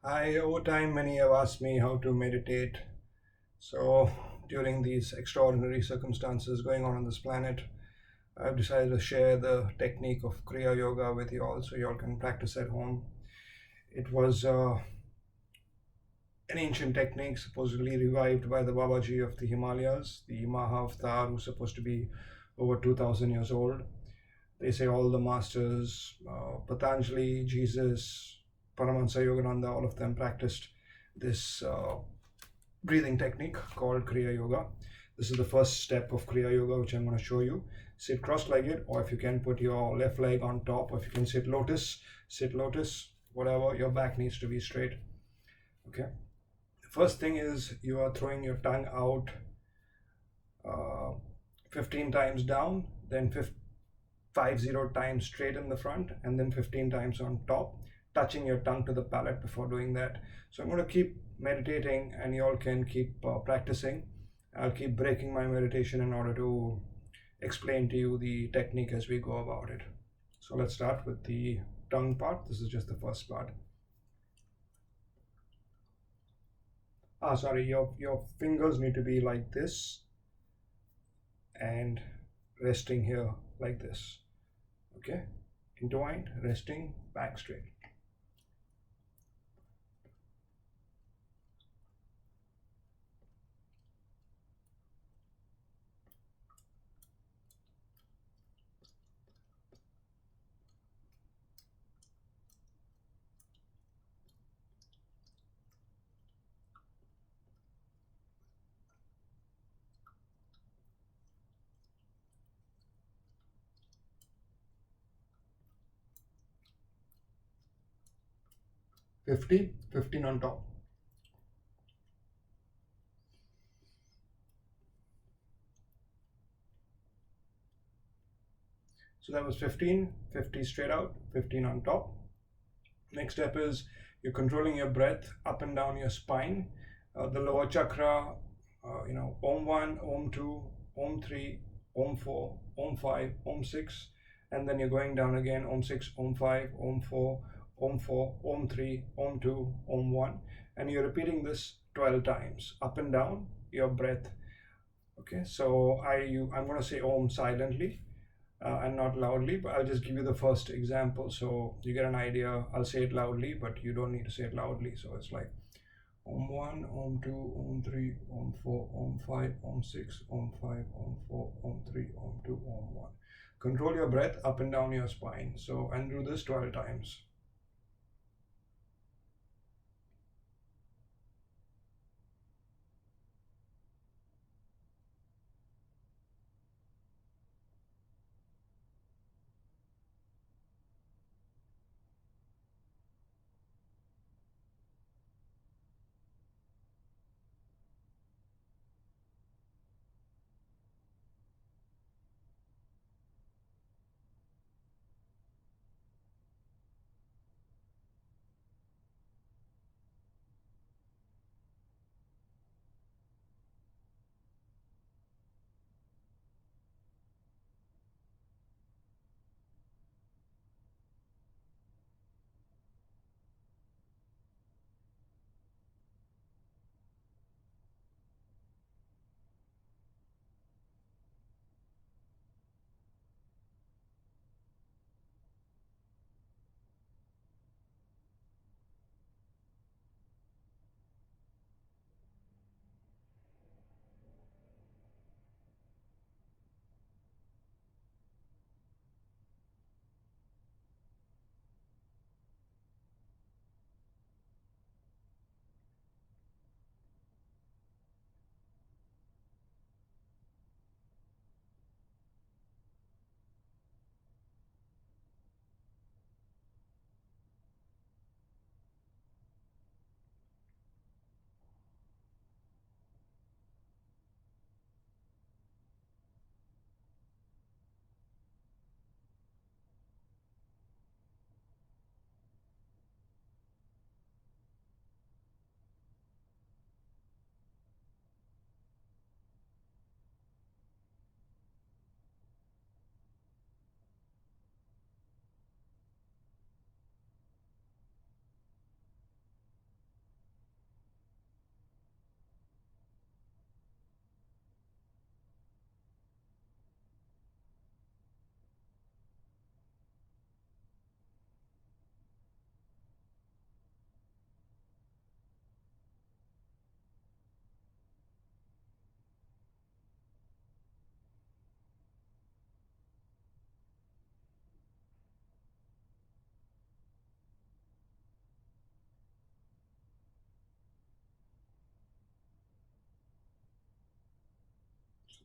Over time, many have asked me how to meditate. So, during these extraordinary circumstances going on this planet, I've decided to share the technique of Kriya Yoga with you all so you all can practice at home. It was an ancient technique supposedly revived by the Babaji of the Himalayas, the Mahavatar, who's supposed to be over 2000 years old. They say all the masters, Patanjali, Jesus, Paramhansa Yogananda, all of them practiced this breathing technique called Kriya Yoga. This is the first step of Kriya Yoga, which I'm going to show you. Sit cross-legged, or if you can put your left leg on top, or if you can sit lotus, whatever, your back needs to be straight. Okay. The first thing is you are throwing your tongue out 15 times down, then 50 times straight in the front, and then 15 times on top, touching your tongue to the palate before doing that. So I'm going to keep meditating and you all can keep practicing. I'll keep breaking my meditation in order to explain to you the technique as we go about it. So let's start with the tongue part. This is just the first part. Sorry, your fingers need to be like this and resting here like this. Okay, intertwined, resting, back straight. Fifteen on top. So that was 15, 50 straight out, 15 on top. Next step is you're controlling your breath up and down your spine. The lower chakra, Om 1, Om 2, Om 3, Om 4, Om 5, Om 6. And then you're going down again, Om 6, Om 5, Om 4, Om 4, Om 3, Om 2, Om 1. And you're repeating this 12 times, up and down your breath. Okay, so I'm going to say Om silently. And not loudly, but I'll just give you the first example so you get an idea. I'll say it loudly, but you don't need to say it loudly. So it's like Om 1, Om 2, Om 3, Om 4, Om 5, Om 6, Om 5, Om 4, Om 3, Om 2, Om 1. Control your breath up and down your spine. So, and do this 12 times.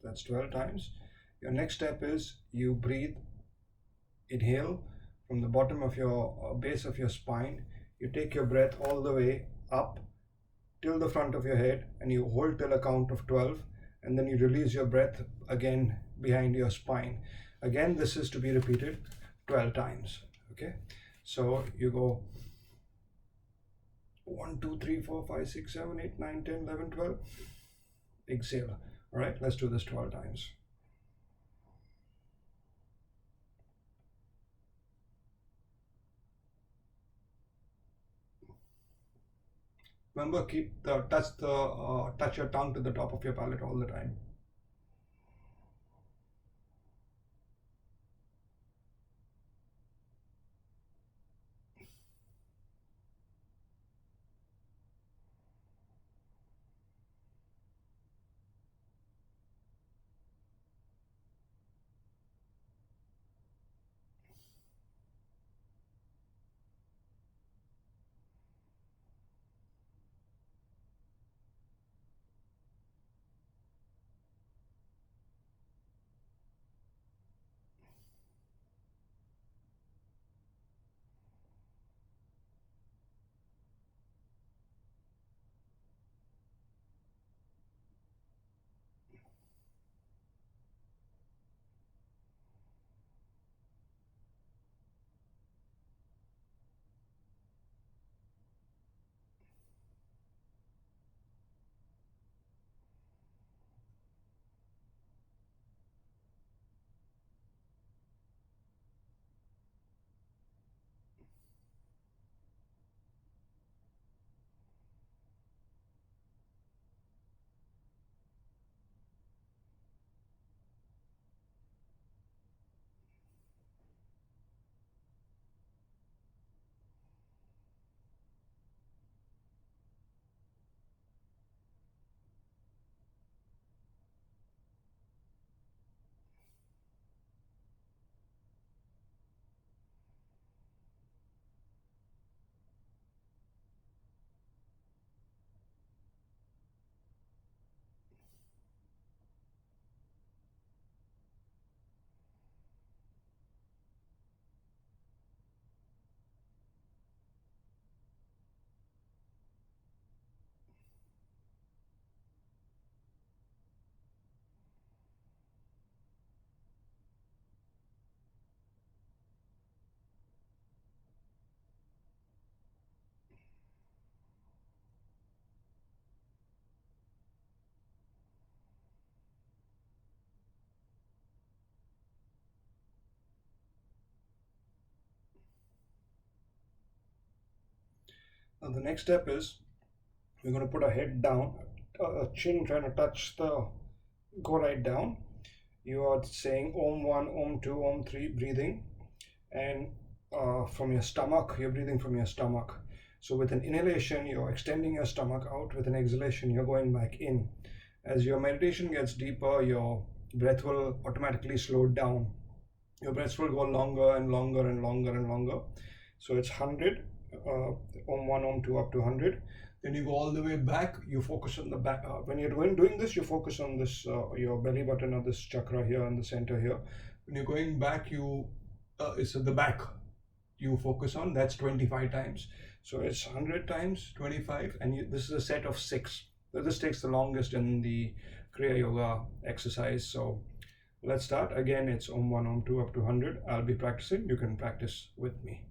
That's 12 times. Your next step is you breathe, inhale from the bottom of your base of your spine. You take your breath all the way up till the front of your head and you hold till a count of 12, and then you release your breath again behind your spine. Again, this is to be repeated 12 times. Okay, so you go 1, 2, 3, 4, 5, 6, 7, 8, 9, 10, 11, 12. Exhale. All right, let's do this 12 times. Remember, touch your tongue to the top of your palate all the time. Now the next step is we're going to put our head down, chin trying to touch the, go right down. You are saying Om 1, Om 2, Om 3, breathing, and from your stomach, you're breathing from your stomach. So with an inhalation, you're extending your stomach out. With an exhalation, you're going back in. As your meditation gets deeper, your breath will automatically slow down. Your breaths will go longer and longer and longer and longer. So it's 100, Om 1, Om 2 up to 100. Then you go all the way back. You focus on the back. When you're doing this, you focus on this, your belly button or this chakra here in the center here. When you're going back, it's at the back. You focus on, that's 25 times. So it's 100 times 25, and this is a set of 6. So this takes the longest in the Kriya Yoga exercise. So let's start. Again, it's Om 1, Om 2 up to 100. I'll be practicing. You can practice with me.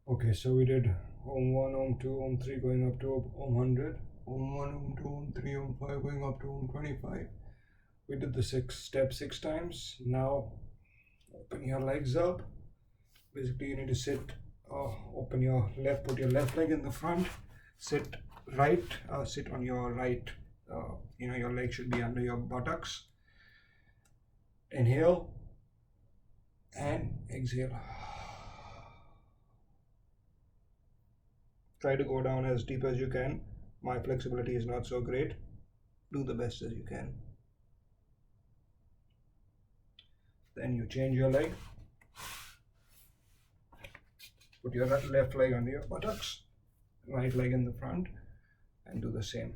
Okay, so we did Om 1, Om 2, Om 3 going up to Om 100, Om 1, Om 2, Om 3, Om 5 going up to Om 25. We did the step 6 times. Now open your legs up. Basically, you need to sit, open your left, put your left leg in the front, sit right, sit on your right. Your leg should be under your buttocks. Inhale and exhale. Try to go down as deep as you can. My flexibility is not so great. Do the best as you can. Then you change your leg. Put your left leg under your buttocks, right leg in the front, and do the same.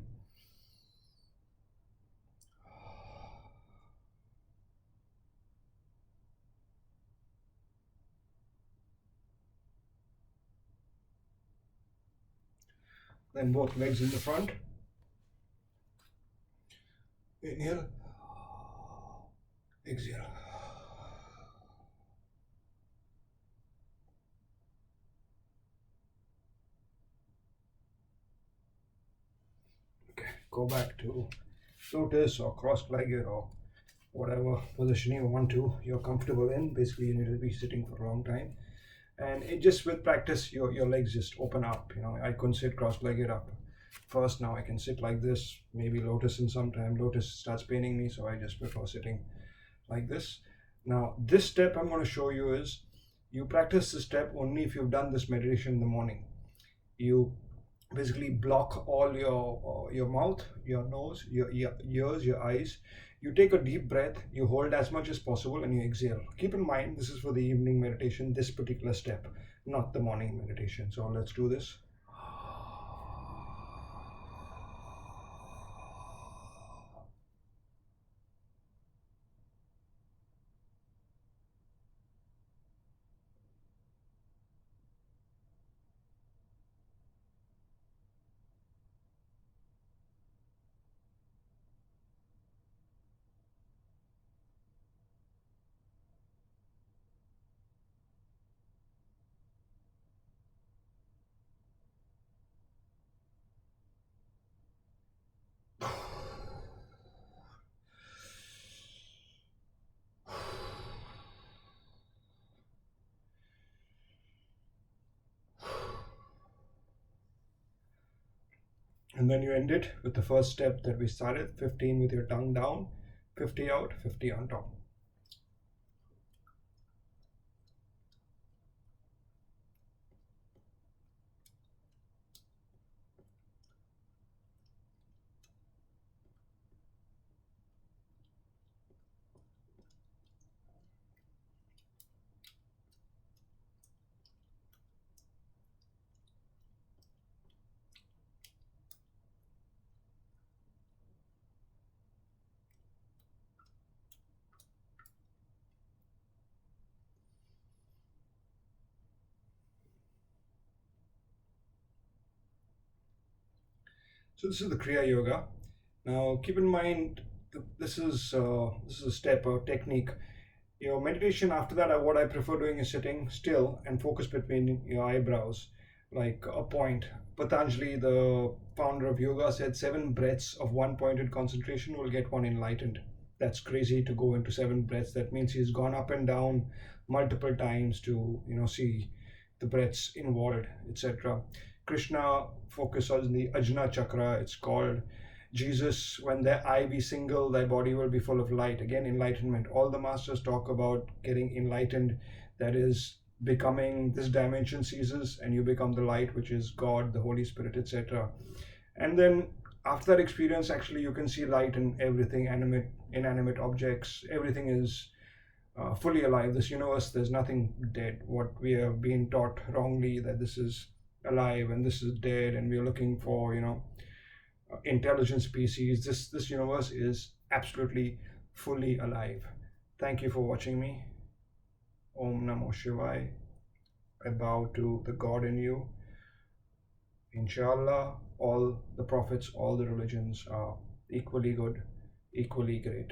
Then both legs in the front. Inhale, exhale. Okay, go back to lotus or cross-legged or whatever position you want to, you're comfortable in. Basically, you need to be sitting for a long time. And it just with practice, your legs just open up. I couldn't sit cross-legged up first. Now I can sit like this, maybe lotus in some time. Lotus starts paining me, so I just prefer sitting like this. Now this step I'm going to show you is, you practice this step only if you've done this meditation in the morning. You basically block all your mouth, your nose, your ears, your eyes. You take a deep breath, you hold as much as possible, and you exhale. Keep in mind, this is for the evening meditation, this particular step, not the morning meditation. So let's do this. And then you end it with the first step that we started, 15 with your tongue down, 50 out, 50 on top. So this is the Kriya Yoga. Now keep in mind, this is a step or technique. Your meditation after that, what I prefer doing is sitting still and focus between your eyebrows, like a point. Patanjali, the founder of yoga, said 7 breaths of one pointed concentration will get one enlightened. That's crazy to go into 7 breaths. That means he's gone up and down multiple times to see the breaths involved, etc. Krishna focus on the Ajna chakra, it's called. Jesus, when their eye be single, thy body will be full of light. Again, enlightenment. All the masters talk about getting enlightened, that is, becoming this dimension ceases and you become the light, which is God, the Holy Spirit, etc. And then after that experience, actually, you can see light in everything, animate, inanimate objects. Everything is fully alive. This universe, there's nothing dead. What we have been taught wrongly, that this is alive and this is dead, and we're looking for intelligent species. This universe is absolutely fully alive. Thank you for watching me. Om Namo Shivaya. I bow to the God in you. Inshallah, all the prophets, all the religions are equally good, equally great.